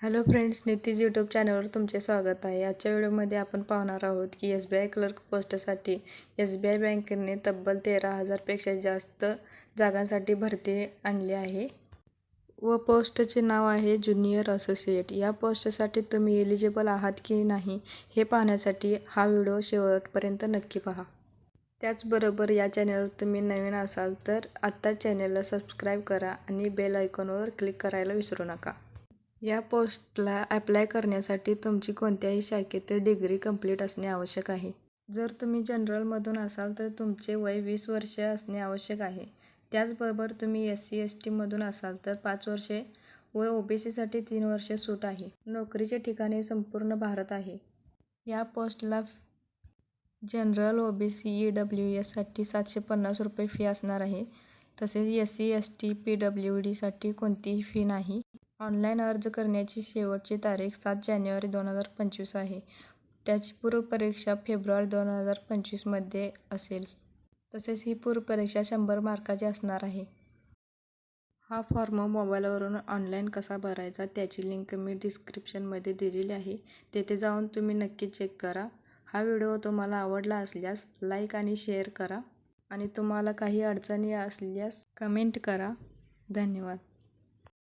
Hello friends, नितीज YouTube चॅनलवर तुमचे स्वागत आहे. आजच्या व्हिडिओमध्ये आपण पाहणार आहोत की SBI क्लर्क पोस्टसाठी SBI बँकेने तब्बल 13,000 पेक्षा जास्त जागांसाठी भरती आणली आहे व पोस्टचे नाव आहे ज्युनियर असोसिएट. या पोस्टसाठी तुम्ही एलिजिबल आहात की नाही हे पाहण्यासाठी हा व्हिडिओ शेवटपर्यंत नक्की पहा. त्याचबरोबर या चॅनलवर तुम्ही नवीन असाल तर आत्ताच चॅनलला सबस्क्राईब करा आणि बेल आयकॉनवर क्लिक करायला विसरू नका. या पोस्टला अप्लाय करण्यासाठी तुमची कोणत्याही शाखेतील डिग्री कंप्लीट असणे आवश्यक आहे. जर तुम्ही जनरलमधून असाल तर तुमचे वय 20 वर्षे असणे आवश्यक आहे. त्याचबरोबर तुम्ही SC ST मधून असाल तर 5 वर्षे व OBCसाठी 3 वर्षे सूट आहे. नोकरीचे ठिकाणे संपूर्ण भारत आहे. या पोस्टला जनरल, OBC, EWS साठी 750 रुपये फी असणार आहे. तसेच SC ST PWD साठी कोणतीही फी नाही. ऑनलाईन अर्ज करण्याची शेवटची तारीख 7 जानेवारी 2025 आहे. त्याची पूर्वपरीक्षा फेब्रुवारी 2025 मध्ये असेल. तसेच ही पूर्वपरीक्षा 100 मार्काची असणार आहे. हा फॉर्म मोबाईलवरून ऑनलाईन कसा भरायचा त्याची लिंक मी डिस्क्रिप्शनमध्ये दिलेली आहे. तेथे जाऊन तुम्ही नक्की चेक करा. हा व्हिडिओ तुम्हाला आवडला असल्यास लाईक आणि शेअर करा आणि तुम्हाला काही अडचणी असल्यास कमेंट करा. धन्यवाद.